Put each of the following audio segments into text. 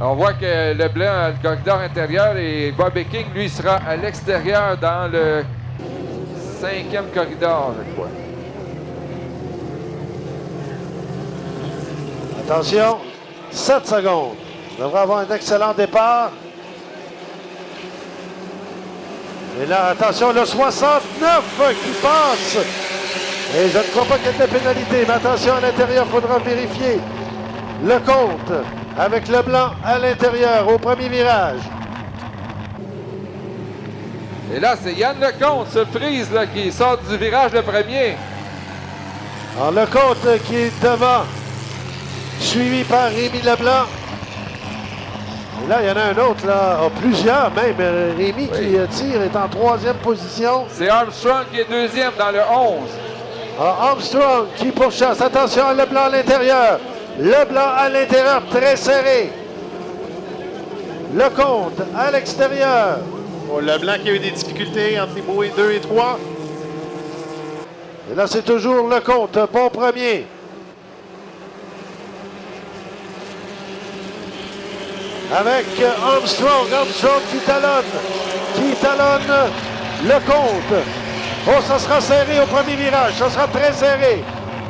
On voit que Leblanc a le corridor intérieur et Bobby King, lui, sera à l'extérieur dans le 5e corridor, je crois. Attention, 7 secondes. On devrait avoir un excellent départ. Et là, attention, le 69 qui passe. Et je ne crois pas qu'il y ait de pénalité, mais attention à l'intérieur, il faudra vérifier le compte avec Leblanc à l'intérieur au premier virage. Et là, c'est Yann Lecomte, surprise, là, qui sort du virage le premier. Alors, Lecomte qui est devant, suivi par Rémi Leblanc. Et là, il y en a un autre, là, plusieurs même. Rémi qui tire est en 3e position. C'est Armstrong qui est 2e dans le 11. Alors, Armstrong qui pourchasse. Attention à Leblanc à l'intérieur. Leblanc à l'intérieur, très serré. Lecomte à l'extérieur. Oh, Leblanc qui a eu des difficultés entre les bouées 2 et 3. Et là, c'est toujours Lecomte, bon premier. Avec Armstrong qui talonne Lecomte. Oh, ça sera serré au premier virage, ça sera très serré.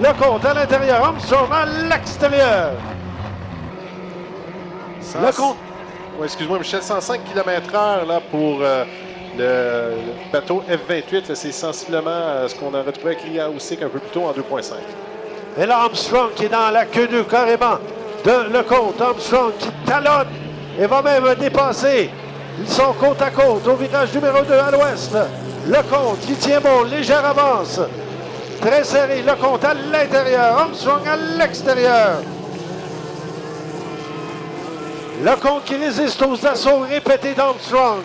Lecomte à l'intérieur, Armstrong à l'extérieur. Lecomte. Oui, excuse-moi, Michel, 105 km/h là, pour le bateau F-28. Là, c'est sensiblement ce qu'on a retrouvé avec l'IA-OUSIC un peu plus tôt en 2.5. Et là, Armstrong qui est dans la queue 2 carrément de Lecomte. Armstrong qui talonne et va même dépasser. Ils sont côte à côte au virage numéro 2 à l'ouest. Lecomte qui tient bon, légère avance. Très serré, Lecomte à l'intérieur, Armstrong à l'extérieur. Lecomte qui résiste aux assauts répétés d'Armstrong.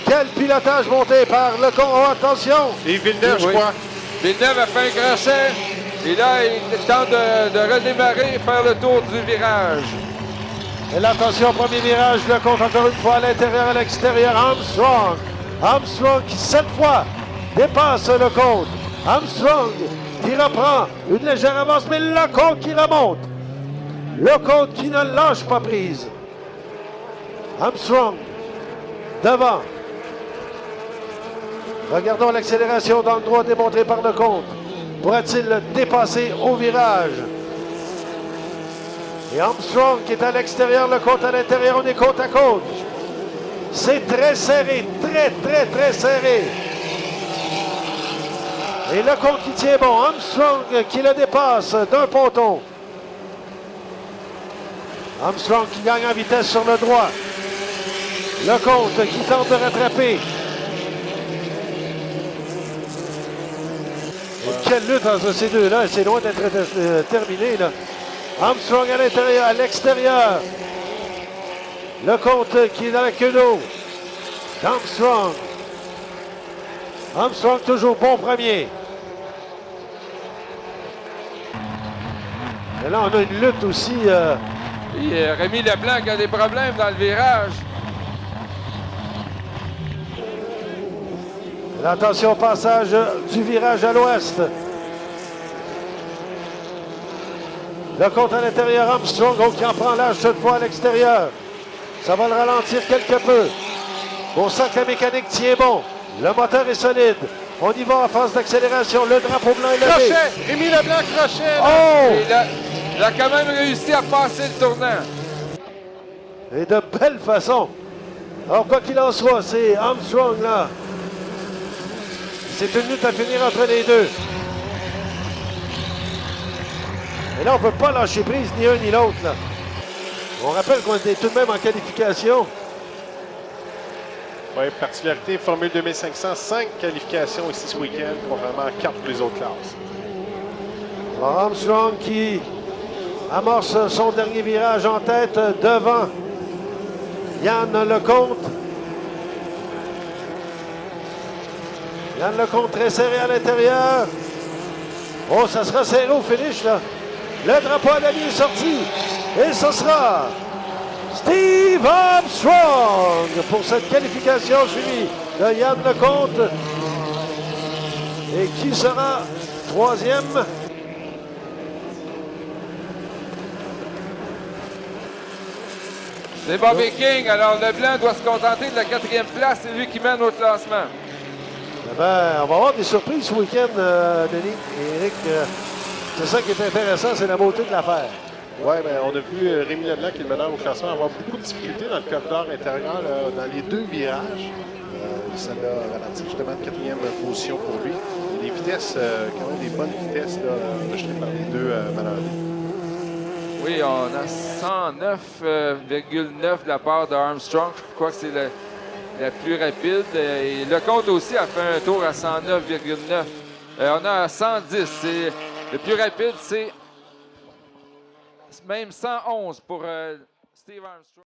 Quel pilotage monté par Lecomte. Oh, attention! Et Villeneuve, je crois. Villeneuve a fait un crochet. Et là, il tente de redémarrer et faire le tour du virage. Et là, attention, premier virage, Lecomte encore une fois à l'intérieur, à l'extérieur, Armstrong. Armstrong qui, cette fois, dépasse Lecomte. Armstrong qui reprend une légère avance, mais Lecomte qui remonte. Lecomte qui ne lâche pas prise. Armstrong devant. Regardons l'accélération dans le droit démontrée par Lecomte. Pourra-t-il le dépasser au virage? Et Armstrong qui est à l'extérieur, Lecomte à l'intérieur, on est côte à côte. C'est très serré, très serré. Et Lecomte qui tient bon, Armstrong qui le dépasse d'un ponton. Armstrong qui gagne en vitesse sur le droit. Lecomte qui tente de rattraper. Et quelle lutte entre ces deux-là, c'est loin d'être terminé, là. Armstrong à l'intérieur, à l'extérieur. Lecomte qui est dans la queue d'eau. Armstrong. Armstrong toujours bon premier. Et là, on a une lutte aussi. Et Rémi Leblanc qui a des problèmes dans le virage. Attention au passage du virage à l'ouest. Lecomte à l'intérieur, Armstrong qui en prend l'âge cette fois à l'extérieur. Ça va le ralentir quelque peu. On sent que la mécanique tient bon. Le moteur est solide. On y va en phase d'accélération. Le drapeau blanc est levé. Crochet! Rémi Leblanc, crochet! Oh! Et là, il a quand même réussi à passer le tournant. Et de belle façon. Alors, quoi qu'il en soit, c'est Armstrong là. C'est une lutte à finir entre les deux. Et là, on ne peut pas lâcher prise ni un ni l'autre. On rappelle qu'on était tout de même en qualification. Oui, particularité, Formule 2500, 5 qualifications ici ce week-end, contrairement à 4 pour les autres classes. Alors, Armstrong qui amorce son dernier virage en tête devant Yann Lecomte. Yann Lecomte très serré à l'intérieur. Oh, ça sera serré au finish, là. Le drapeau à la ligne est sorti. Et ce sera Steve Armstrong pour cette qualification suivie de Yann Lecomte. Et qui sera troisième? C'est Bobby King. Alors, Leblanc doit se contenter de la 4e place. C'est lui qui mène au classement. Ben, on va avoir des surprises ce week-end, Denis et Eric. C'est ça qui est intéressant, c'est la beauté de l'affaire. Oui, bien, on a vu Rémi Leblanc, qui est le meneur au classement, avoir beaucoup de difficultés dans le corridor intérieur, là, dans les 2 virages. Ça l'a ralenti justement de 4e position pour lui. Les vitesses, quand même des bonnes vitesses, là, enregistrées par les 2 meneurs. Oui, on a 109,9 de la part d'Armstrong. Je crois que c'est la plus rapide. Et Lecomte aussi a fait un tour à 109,9. On a 110. Le plus rapide, c'est même 111 pour Steve Armstrong.